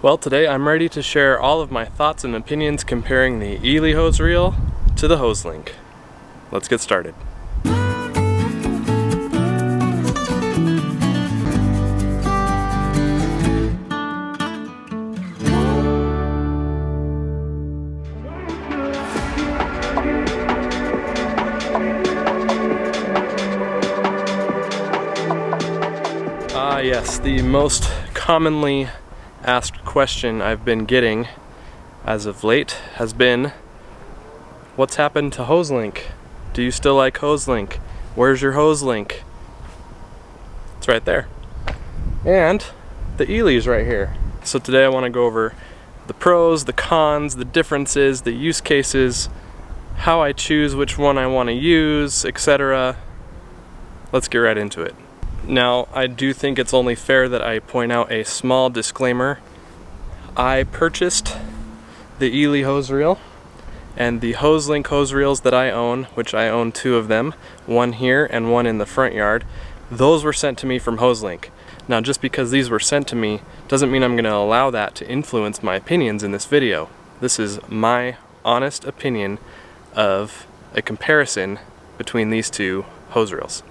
Well, today I'm ready to share all of my thoughts and opinions comparing the Eley hose reel to the Hoselink. Let's get started. Yes, the most commonly asked question I've been getting as of late has been, what's happened to Hoselink? Do you still like Hoselink? Where's your Hoselink? It's right there. And the Eley's right here. So today I want to go over the pros, the cons, the differences, the use cases, how I choose which one I want to use, etc. Let's get right into it. Now, I do think it's only fair that I point out a small disclaimer. I purchased the Eley hose reel and the Hoselink hose reels that I own, which I own two of them, one here and one in the front yard. Those were sent to me from Hoselink. Now, just because these were sent to me doesn't mean I'm going to allow that to influence my opinions in this video. This is my honest opinion of a comparison between these two hose reels.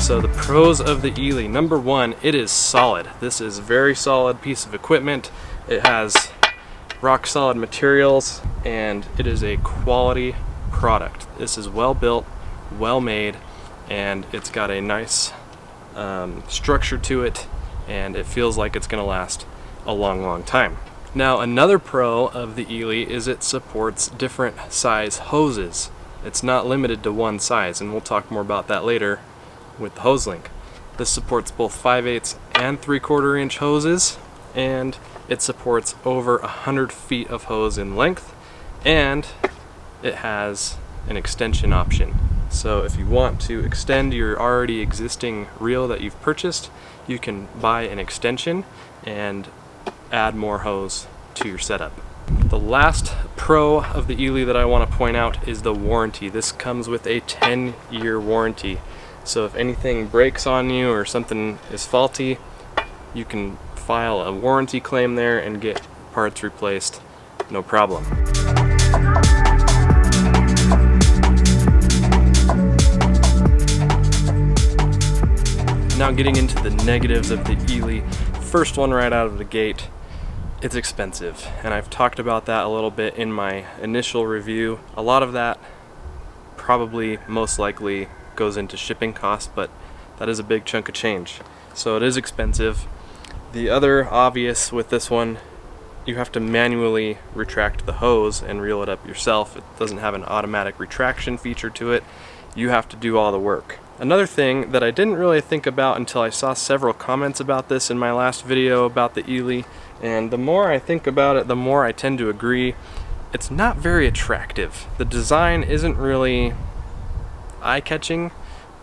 So the pros of the Eley. Number one, it is solid. This is a very solid piece of equipment. It has rock solid materials and it is a quality product. This is well built, well made, and it's got a nice structure to it, and it feels like it's going to last a long time. Now, another pro of the Eley is it supports different size hoses. It's not limited to one size, and we'll talk more about that later with the Hoselink. This supports both 5/8 and 3/4 inch hoses, and it supports over 100 feet of hose in length, and it has an extension option. So if you want to extend your already existing reel that you've purchased, you can buy an extension and add more hose to your setup. The last pro of the Eley that I want to point out is the warranty. This comes with a 10-year warranty. So if anything breaks on you or something is faulty, you can file a warranty claim there and get parts replaced, no problem. Now getting into the negatives of the Eley. First one right out of the gate, it's expensive. And I've talked about that a little bit in my initial review. A lot of that probably most likely goes into shipping costs, but that is a big chunk of change. So it is expensive. The other obvious with this one, you have to manually retract the hose and reel it up yourself. It doesn't have an automatic retraction feature to it. You have to do all the work. Another thing that I didn't really think about until I saw several comments about this in my last video about the Eley, and the more I think about it, the more I tend to agree, it's not very attractive. The design isn't really eye-catching,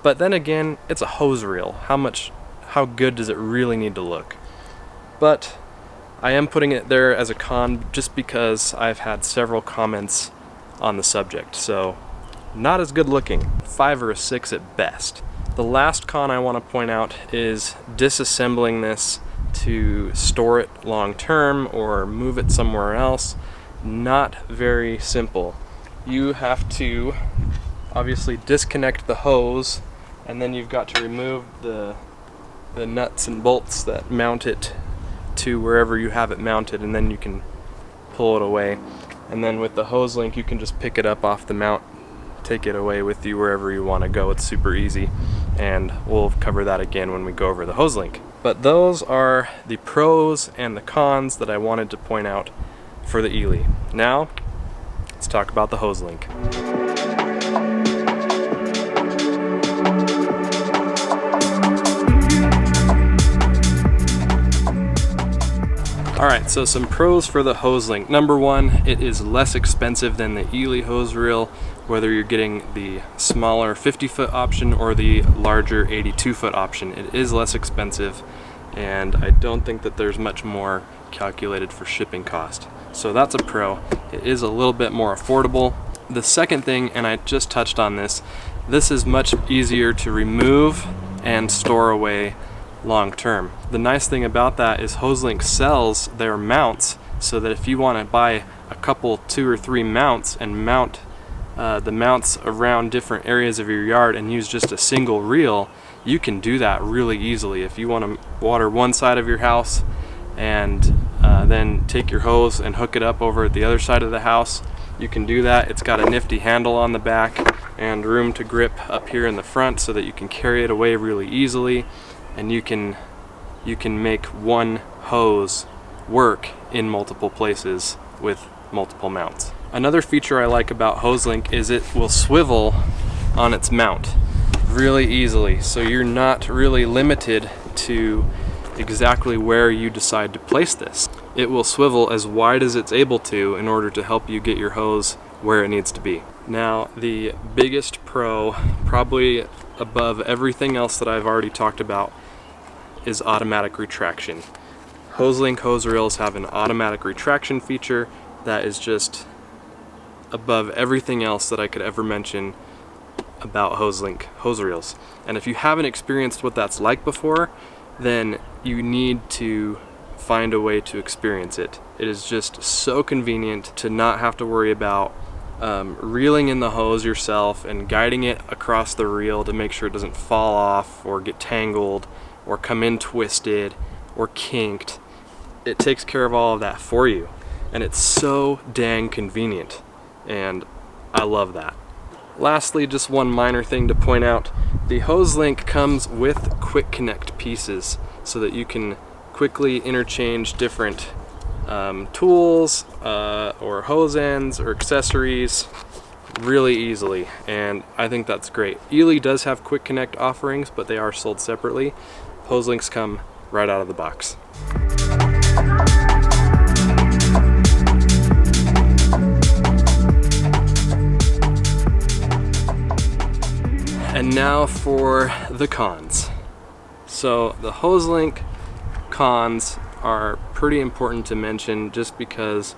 but then again, it's a hose reel. How good does it really need to look? But I am putting it there as a con just because I've had several comments on the subject. So not as good looking, 5 or a 6 at best. The last con I want to point out is disassembling this to store it long term or move it somewhere else. Not very simple. You have to obviously disconnect the hose, and then you've got to remove the nuts and bolts that mount it to wherever you have it mounted, and then you can pull it away. And then with the Hoselink, you can just pick it up off the mount, take it away with you wherever you want to go. It's super easy, and we'll cover that again when we go over the Hoselink. But those are the pros and the cons that I wanted to point out for the Eley. Now, let's talk about the Hoselink. Alright, so some pros for the Hoselink. Number one, it is less expensive than the Eley hose reel, whether you're getting the smaller 50-foot option or the larger 82-foot option. It is less expensive, and I don't think that there's much more calculated for shipping cost. So that's a pro. It is a little bit more affordable. The second thing, and I just touched on this is much easier to remove and store away long term. The nice thing about that is Hoselink sells their mounts, so that if you want to buy a couple, 2 or 3 mounts and mount the mounts around different areas of your yard and use just a single reel, you can do that really easily. If you want to water one side of your house and then take your hose and hook it up over at the other side of the house, you can do that. It's got a nifty handle on the back and room to grip up here in the front so that you can carry it away really easily, and you can make one hose work in multiple places with multiple mounts. Another feature I like about Hoselink is it will swivel on its mount really easily, so you're not really limited to exactly where you decide to place this. It will swivel as wide as it's able to in order to help you get your hose where it needs to be. Now, the biggest pro, probably above everything else that I've already talked about, is automatic retraction. Hoselink hose reels have an automatic retraction feature that is just above everything else that I could ever mention about Hoselink hose reels. And if you haven't experienced what that's like before, then you need to find a way to experience it. It is just so convenient to not have to worry about reeling in the hose yourself and guiding it across the reel to make sure it doesn't fall off or get tangled or come in twisted or kinked. It takes care of all of that for you, and it's so dang convenient, and I love that. Lastly, just one minor thing to point out, the Hoselink comes with quick connect pieces so that you can quickly interchange different tools or hose ends or accessories really easily, and I think that's great. Eley does have quick connect offerings, but they are sold separately. Hoselinks come right out of the box. And now for the cons. So the Hoselink Cons are pretty important to mention just because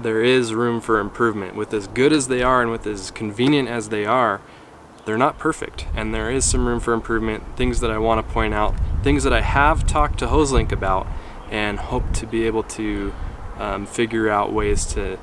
there is room for improvement. With as good as they are and with as convenient as they are, they're not perfect, and there is some room for improvement. Things that I want to point out, things that I have talked to Hoselink about and hope to be able to figure out ways to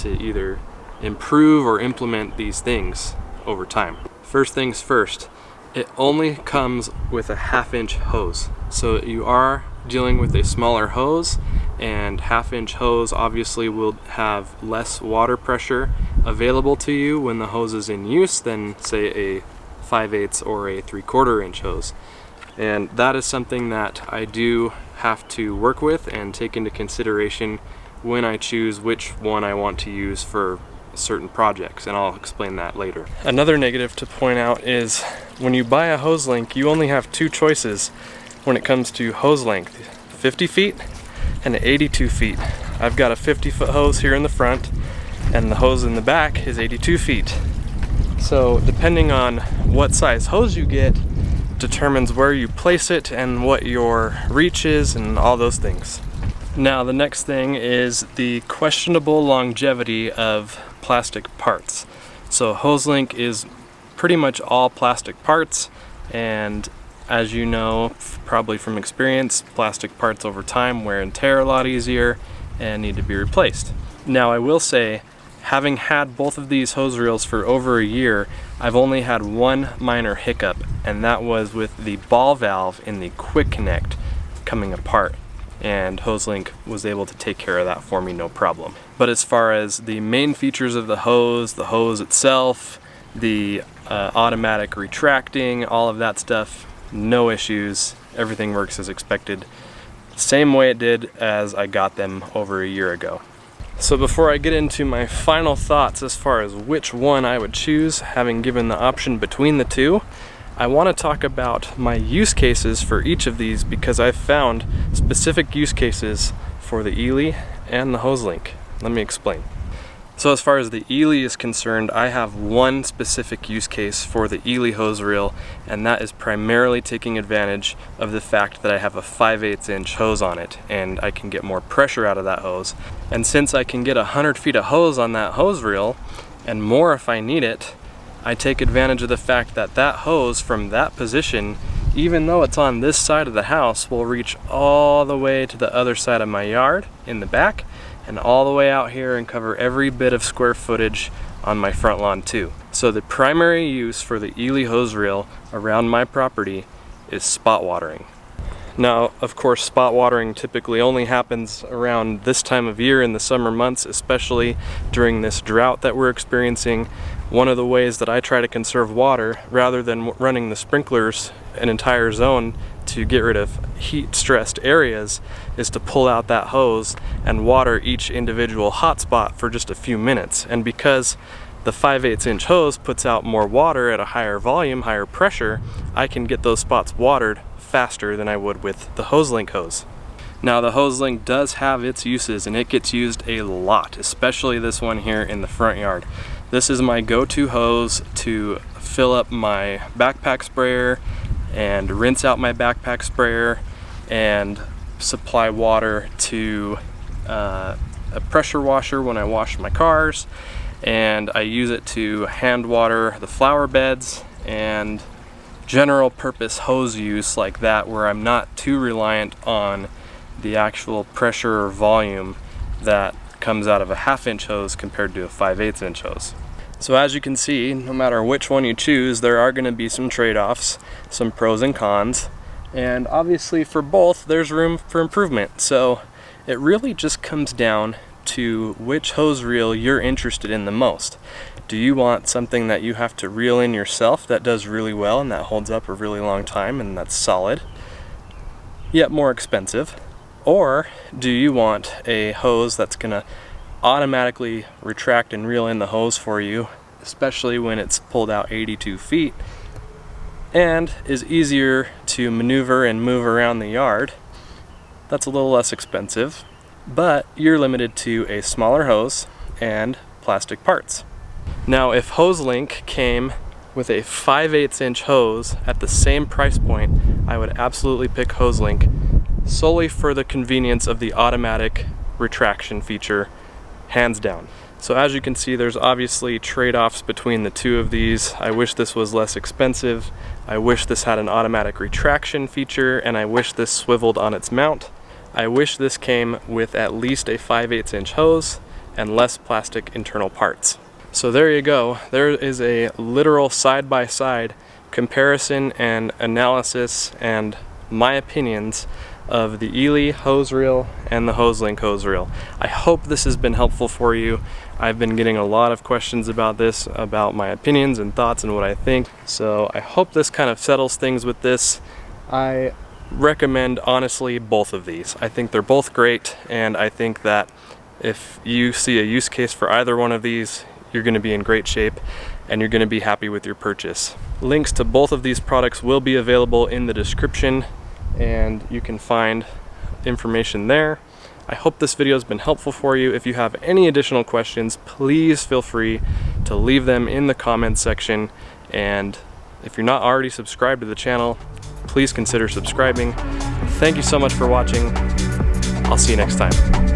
either improve or implement these things over time. First things first, it only comes with a 1/2-inch hose. So you are dealing with a smaller hose, and 1/2-inch hose obviously will have less water pressure available to you when the hose is in use than say a 5/8 or a 3/4 inch hose. And that is something that I do have to work with and take into consideration when I choose which one I want to use for certain projects, and I'll explain that later. Another negative to point out is when you buy a Hoselink, you only have 2 choices when it comes to hose length: 50 feet and 82 feet. I've got a 50-foot hose here in the front, and the hose in the back is 82 feet. So depending on what size hose you get determines where you place it and what your reach is and all those things. Now the next thing is the questionable longevity of plastic parts. So Hoselink is pretty much all plastic parts, and as you know probably from experience, plastic parts over time wear and tear a lot easier and need to be replaced. Now I will say, having had both of these hose reels for over a year, I've only had one minor hiccup, and that was with the ball valve in the quick connect coming apart, and Hoselink was able to take care of that for me no problem. But as far as the main features of the hose itself, the automatic retracting, all of that stuff, no issues. Everything works as expected, same way it did as I got them over a year ago. So before I get into my final thoughts as far as which one I would choose, having given the option between the two, I want to talk about my use cases for each of these, because I've found specific use cases for the Eley and the Hoselink. Let me explain. So as far as the Eley is concerned, I have one specific use case for the Eley hose reel, and that is primarily taking advantage of the fact that I have a 5/8 inch hose on it, and I can get more pressure out of that hose. And since I can get 100 feet of hose on that hose reel, and more if I need it, I take advantage of the fact that that hose from that position, even though it's on this side of the house, will reach all the way to the other side of my yard in the back and all the way out here and cover every bit of square footage on my front lawn too. So the primary use for the Eley hose reel around my property is spot watering. Now, of course, spot watering typically only happens around this time of year in the summer months, especially during this drought that we're experiencing. One of the ways that I try to conserve water, rather than running the sprinklers an entire zone to get rid of heat-stressed areas, is to pull out that hose and water each individual hotspot for just a few minutes. And because the 5/8" hose puts out more water at a higher volume, higher pressure, I can get those spots watered faster than I would with the Hoselink hose. Now, the Hoselink does have its uses, and it gets used a lot, especially this one here in the front yard. This is my go-to hose to fill up my backpack sprayer and rinse out my backpack sprayer and supply water to a pressure washer when I wash my cars, and I use it to hand water the flower beds and general purpose hose use like that, where I'm not too reliant on the actual pressure or volume that comes out of a 1/2" hose compared to a 5/8" hose. So as you can see, no matter which one you choose, there are going to be some trade-offs, some pros and cons, and obviously for both there's room for improvement. So it really just comes down to which hose reel you're interested in the most. Do you want something that you have to reel in yourself that does really well and that holds up a really long time and that's solid, yet more expensive? Or do you want a hose that's gonna automatically retract and reel in the hose for you, especially when it's pulled out 82 feet, and is easier to maneuver and move around the yard? That's a little less expensive, but you're limited to a smaller hose and plastic parts. Now, if Hoselink came with a 5/8" hose at the same price point, I would absolutely pick Hoselink solely for the convenience of the automatic retraction feature, hands down. So as you can see, there's obviously trade-offs between the two of these. I wish this was less expensive. I wish this had an automatic retraction feature, and I wish this swiveled on its mount. I wish this came with at least a 5/8" hose and less plastic internal parts. So there you go. There is a literal side-by-side comparison and analysis and my opinions of the Eley hose reel and the Hoselink hose reel. I hope this has been helpful for you. I've been getting a lot of questions about this, about my opinions and thoughts and what I think. So I hope this kind of settles things with this. I recommend, honestly, both of these. I think they're both great, and I think that if you see a use case for either one of these, you're going to be in great shape and you're going to be happy with your purchase. Links to both of these products will be available in the description, and you can find information there. I hope this video has been helpful for you. If you have any additional questions, please feel free to leave them in the comments section, and if you're not already subscribed to the channel, please consider subscribing. Thank you so much for watching. I'll see you next time.